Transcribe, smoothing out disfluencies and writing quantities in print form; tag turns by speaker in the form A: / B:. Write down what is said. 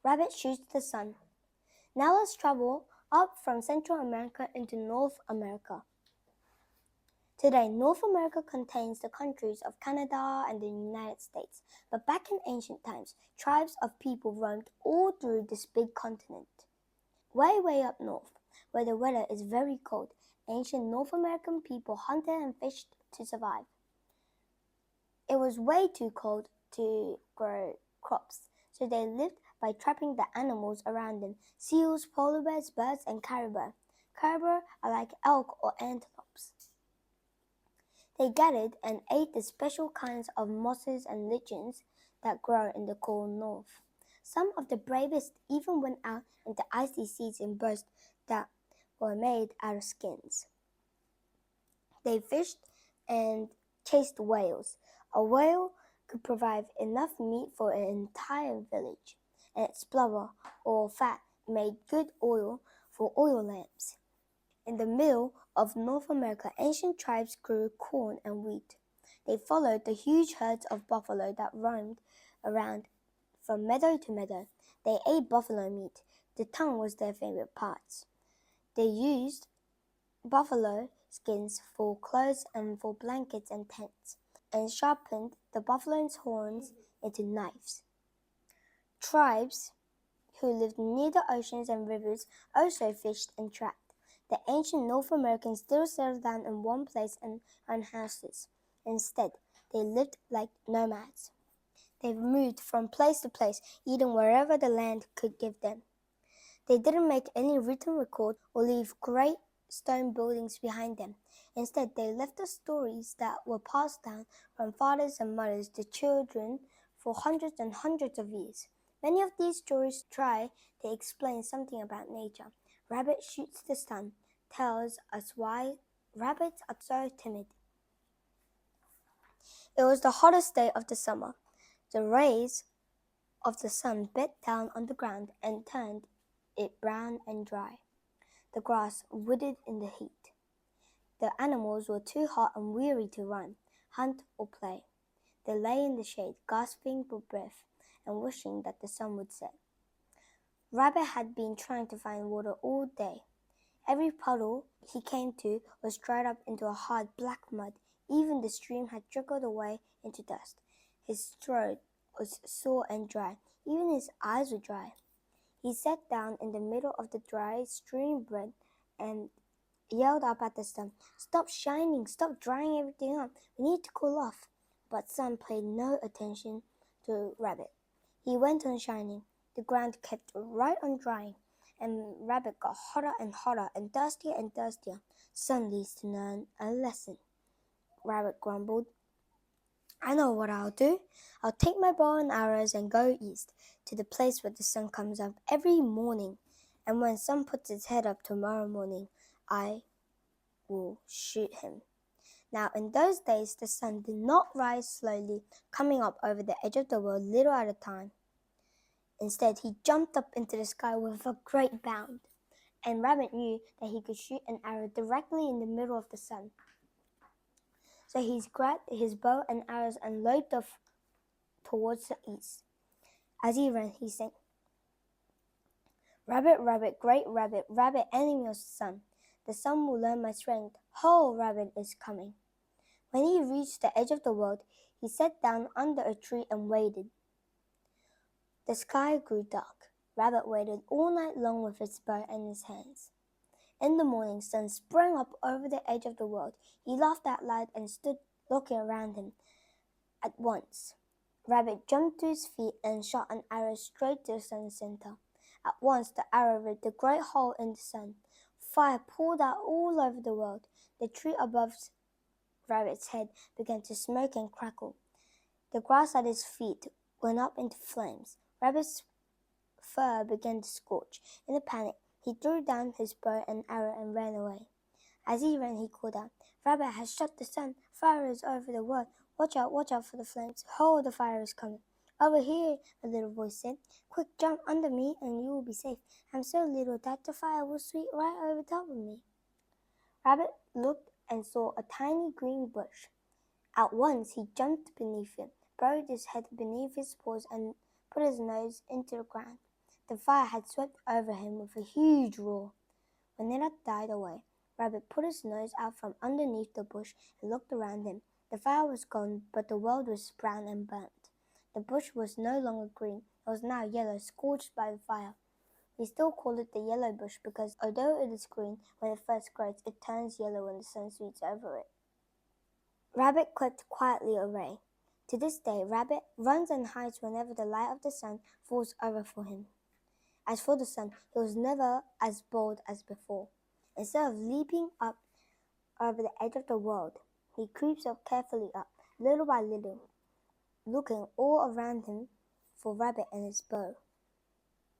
A: Rabbit shoots the sun. Now let's travel up from Central America into North America. Today, North America contains the countries of Canada and the United States, but back in ancient times, tribes of people roamed all through this big continent. Way up north, where the weather is very cold, ancient North American people hunted and fished to survive. It was way too cold to grow crops, so they lived by trapping the animals around them: seals, polar bears, birds, and caribou. Caribou are like elk or antelopes. They gathered and ate the special kinds of mosses and lichens that grow in the cold north. Some of the bravest even went out into icy seas in boats that were made out of skins. They fished and chased whales. A whale could provide enough meat for an entire village, and its blubber or fat made good oil for oil lamps. In the middle of North America, ancient tribes grew corn and wheat. They followed the huge herds of buffalo that roamed around from meadow to meadow. They ate buffalo meat. The tongue was their favorite part. They used buffalo skins for clothes and for blankets and tents, and sharpened the buffalo's horns into knives. Tribes who lived near the oceans and rivers also fished and trapped. The ancient North Americans still settled down in one place and owned houses. Instead, they lived like nomads. They moved from place to place, eating wherever the land could give them. They didn't make any written record or leave great stone buildings behind them. Instead, they left the stories that were passed down from fathers and mothers to children for hundreds and hundreds of years. Many of these stories try to explain something about nature. Rabbit Shoots the Sun tells us why rabbits are so timid. It was the hottest day of the summer. The rays of the sun beat down on the ground and turned it brown and dry. The grass withered in the heat. The animals were too hot and weary to run, hunt, or play. They lay in the shade, gasping for breath and wishing that the sun would set. Rabbit had been trying to find water all day. Every puddle he came to was dried up into a hard black mud. Even the stream had trickled away into dust. His throat was sore and dry. Even his eyes were dry. He sat down in the middle of the dry stream bed and yelled up at the sun, "Stop shining! Stop drying everything up! We need to cool off." But sun paid no attention to Rabbit. He went on shining. The ground kept right on drying, and Rabbit got hotter and hotter and thirstier and thirstier. Sun needs to learn a lesson. Rabbit grumbled. "I know what I'll do. I'll take my bow and arrows and go east, to the place where the sun comes up every morning. And when sun puts its head up tomorrow morning, I will shoot him." Now, in those days, the sun did not rise slowly, coming up over the edge of the world little at a time. Instead, he jumped up into the sky with a great bound, and Rabbit knew that he could shoot an arrow directly in the middle of the sun. So he grabbed his bow and arrows and loaded off towards the east. As he ran, he sang, "Rabbit, rabbit, great rabbit, rabbit, enemy of the sun. The sun will learn my strength. Ho, Rabbit is coming." When he reached the edge of the world, he sat down under a tree and waited. The sky grew dark. Rabbit waited all night long with his bow in his hands. In the morning, sun sprang up over the edge of the world. He laughed out loud and stood looking around him. At once, Rabbit jumped to his feet and shot an arrow straight to the sun's center. At once, the arrow ripped a great hole in the sun. Fire poured out all over the world. The tree above Rabbit's head began to smoke and crackle. The grass at his feet went up into flames. Rabbit's fur began to scorch. In a panic, he threw down his bow and arrow and ran away. As he ran, he called out, "Rabbit has shot the sun. Fire is over the world. Watch out for the flames. Ho, the fire is coming." "Over here," a little voice said. "Quick, jump under me and you will be safe. I'm so little that the fire will sweep right over top of me." Rabbit looked and saw a tiny green bush. At once he jumped beneath it, buried his head beneath his paws, and put his nose into the ground. The fire had swept over him with a huge roar. When it had died away, Rabbit put his nose out from underneath the bush and looked around him. The fire was gone, but the world was brown and burnt. The bush was no longer green. It was now yellow, scorched by the fire. We still call it the yellow bush because although it is green when it first grows, it turns yellow when the sun sweeps over it. Rabbit crept quietly away. To this day, Rabbit runs and hides whenever the light of the sun falls over for him. As for the sun, he was never as bold as before. Instead of leaping up over the edge of the world, he creeps up carefully up, little by little, looking all around him for Rabbit and his bow.